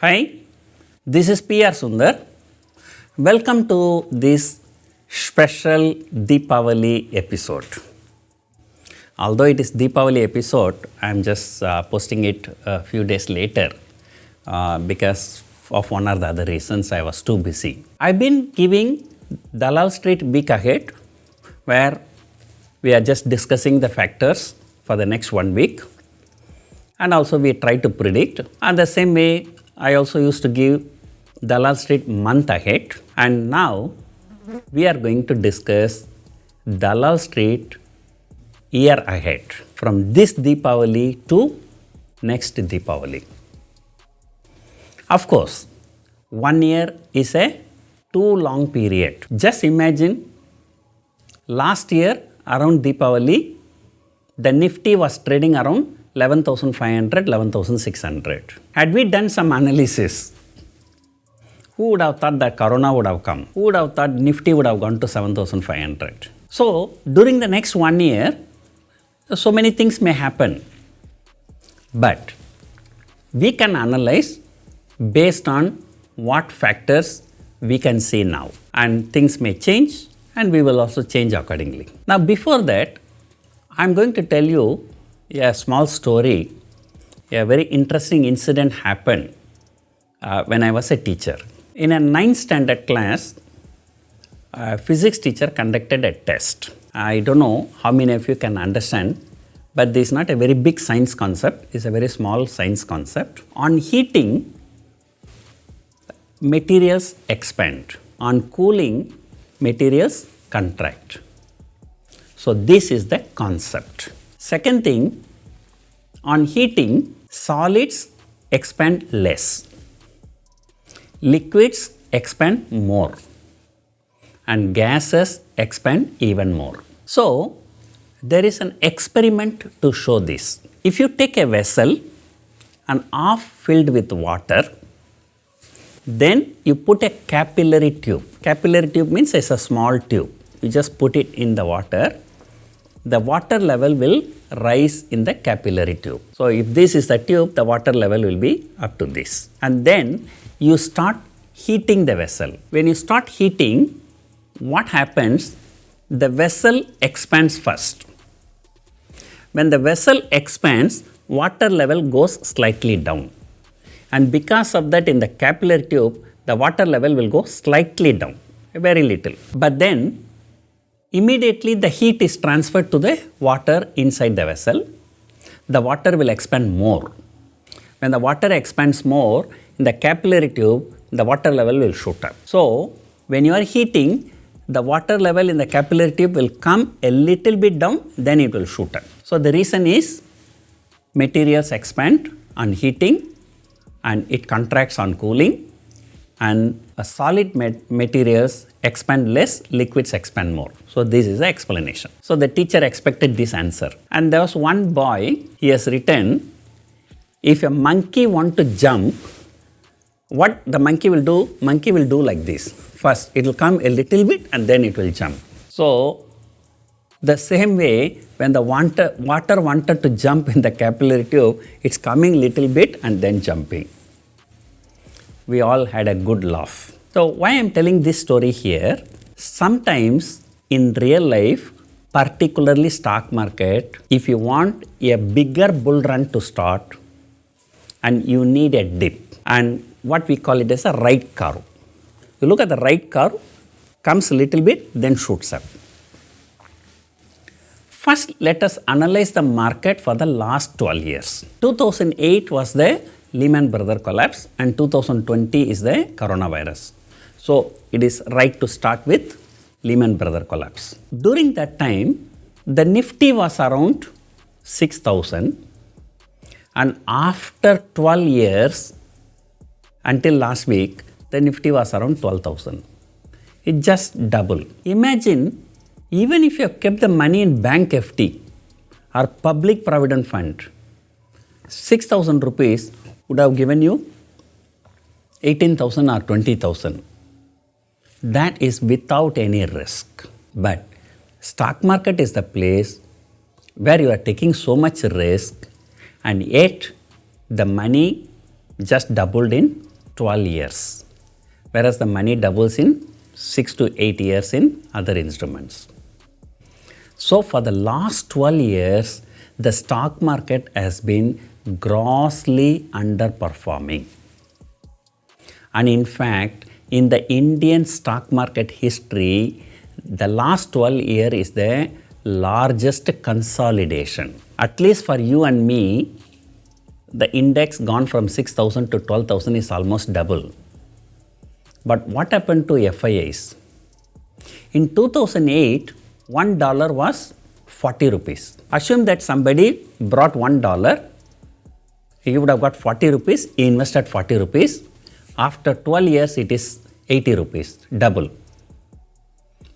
Hi, this is PR Sundar. Welcome to this special Deepavali episode. Although it is Deepavali episode, I am just posting it a few days later because of one or the other reasons I was too busy. I've been giving Dalal Street week ahead where we are just discussing the factors for the next 1 week and also we try to predict. And the same way I also used to give Dalal Street month ahead, and now we are going to discuss Dalal Street year ahead from this Deepavali to next Deepavali. Of course, 1 year is a too long period. Just imagine last year around Deepavali, the Nifty was trading around 11,500, 11,600. Had we done some analysis, who would have thought that Corona would have come? Who would have thought Nifty would have gone to 7,500? So, during the next 1 year, so many things may happen. But we can analyze based on what factors we can see now. And things may change and we will also change accordingly. Now, before that, I am going to tell you a small story. A very interesting incident happened when I was a teacher. In a 9th standard class, a physics teacher conducted a test. I don't know how many of you can understand, but this is not a very big science concept, it's a very small science concept. On heating, materials expand. On cooling, materials contract. So this is the concept. Second thing, on heating, solids expand less, liquids expand more, and gases expand even more. So, there is an experiment to show this. If you take a vessel and half filled with water, then you put a capillary tube. Capillary tube means it's a small tube. You just put it in the water. The water level will rise in the capillary tube. So, if this is the tube, the water level will be up to this. And then you start heating the vessel. When you start heating, what happens? The vessel expands first. When the vessel expands, water level goes slightly down. And because of that, in the capillary tube, the water level will go slightly down, very little. But then, immediately the heat is transferred to the water inside the vessel. The water will expand more. When the water expands more, in the capillary tube, the water level will shoot up. So, when you are heating, the water level in the capillary tube will come a little bit down, then it will shoot up. So, the reason is materials expand on heating and it contracts on cooling, and solid materials expand less, liquids expand more. So, this is the explanation. So, the teacher expected this answer. And there was one boy, he has written, if a monkey want to jump, what the monkey will do? Monkey will do like this. First, it will come a little bit and then it will jump. So, the same way, when the water wanted to jump in the capillary tube, it's coming little bit and then jumping. We all had a good laugh. So, why I am telling this story here? Sometimes in real life, particularly stock market, if you want a bigger bull run to start and you need a dip, and what we call it as a right curve. You look at the right curve, comes a little bit, then shoots up. First, let us analyze the market for the last 12 years. 2008 was the Lehman Brothers collapse and 2020 is the coronavirus. So, it is right to start with Lehman Brothers collapse. During that time, the Nifty was around 6,000, and after 12 years, until last week, the Nifty was around 12,000. It just doubled. Imagine, even if you have kept the money in bank FD or public provident fund, 6,000 rupees would have given you 18,000 or 20,000. That is without any risk. But stock market is the place where you are taking so much risk and yet the money just doubled in 12 years, whereas the money doubles in 6 to 8 years in other instruments. So for the last 12 years, the stock market has been grossly underperforming. And in fact, in the Indian stock market history, the last 12 years is the largest consolidation. At least for you and me, the index gone from 6,000 to 12,000 is almost double. But what happened to FIIs? In 2008, $1 was 40 rupees. Assume that somebody brought $1, he would have got 40 rupees, he invested 40 rupees. After 12 years, it is 80 rupees, double.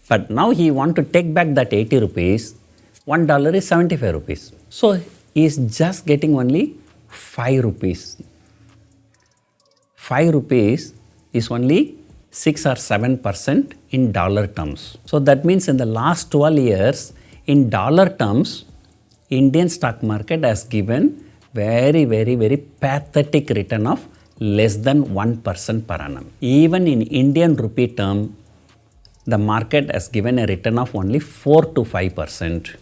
But now he want to take back that 80 rupees, $1 is 75 rupees. So he is just getting only 5 rupees. 5 rupees is only 6 or 7% in dollar terms. So that means in the last 12 years, in dollar terms, Indian stock market has given very pathetic return of less than 1% per annum. Even in Indian rupee term, the market has given a return of only 4 to 5%,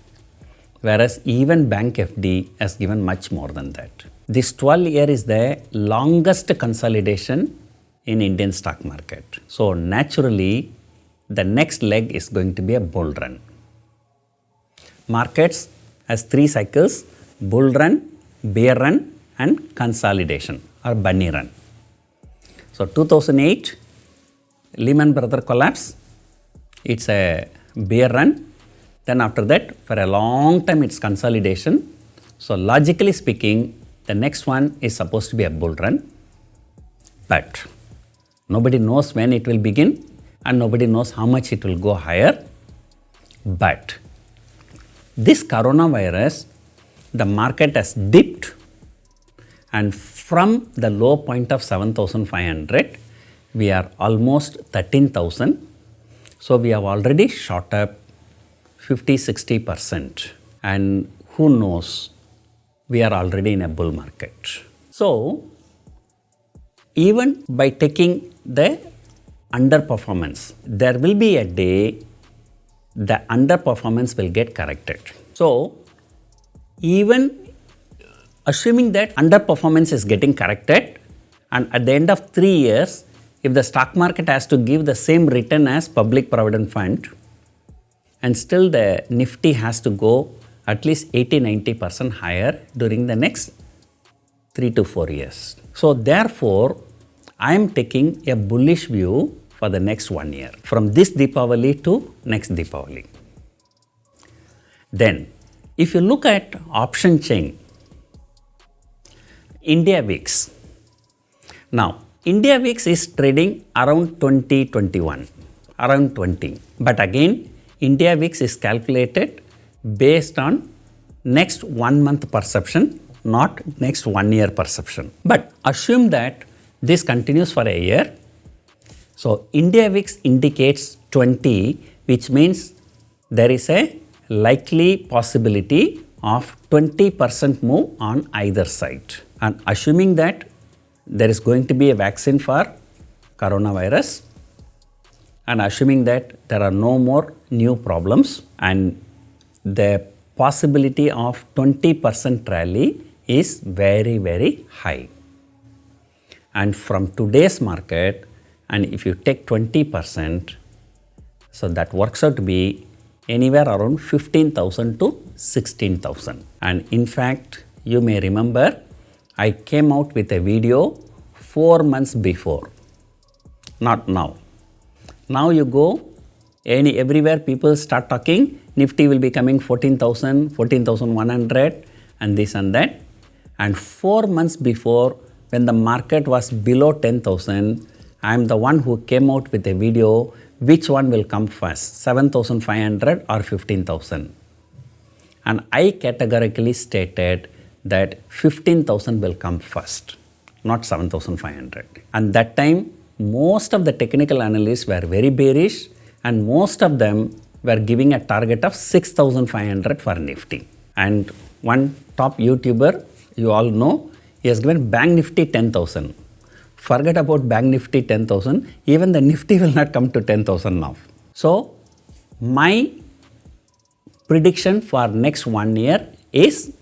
whereas even bank FD has given much more than that. This 12 year is the longest consolidation in Indian stock market. So naturally, the next leg is going to be a bull run. Markets has 3 cycles: bull run, bear run and consolidation or bunny run. So 2008, Lehman Brothers collapse, it's a bear run. Then after that, for a long time, it's consolidation. So logically speaking, the next one is supposed to be a bull run. But nobody knows when it will begin and nobody knows how much it will go higher. But this coronavirus, the market has dipped, and from the low point of 7,500, we are almost 13,000. So we have already shot up 50-60%, and who knows, we are already in a bull market. So even by taking the underperformance, there will be a day the underperformance will get corrected. So even assuming that underperformance is getting corrected, and at the end of 3 years, if the stock market has to give the same return as public provident fund, and still the Nifty has to go at least 80-90% higher during the next 3 to 4 years. So therefore, I am taking a bullish view for the next 1 year, from this Deepavali to next Deepavali. Then, if you look at option chain, India VIX. Now, India VIX is trading around 2021, around 20. But again, India VIX is calculated based on next 1 month perception, not next 1 year perception. But assume that this continues for a year. So India VIX indicates 20, which means there is a likely possibility of 20% move on either side. And assuming that there is going to be a vaccine for coronavirus, and assuming that there are no more new problems, and the possibility of 20% rally is very high. And from today's market, and if you take 20%, so that works out to be anywhere around 15,000 to 16,000. And in fact, you may remember, I came out with a video 4 months before, not now. Now you go, everywhere people start talking, Nifty will be coming 14,000, 14,100 and this and that. And 4 months before, when the market was below 10,000, I am the one who came out with a video, which one will come first, 7,500 or 15,000. And I categorically stated that 15,000 will come first, not 7,500. And that time, most of the technical analysts were very bearish, and most of them were giving a target of 6,500 for Nifty. And one top YouTuber, you all know, he has given Bank Nifty 10,000. Forget about Bank Nifty 10,000, even the Nifty will not come to 10,000 now. So, my prediction for next 1 year is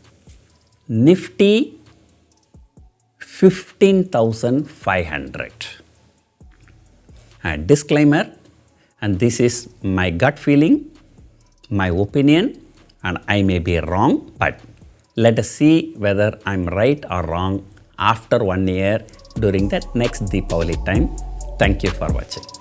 Nifty 15,500. And disclaimer, and this is my gut feeling, my opinion, and I may be wrong, but let us see whether I'm right or wrong after 1 year during the next Deepavali time. Thank you for watching.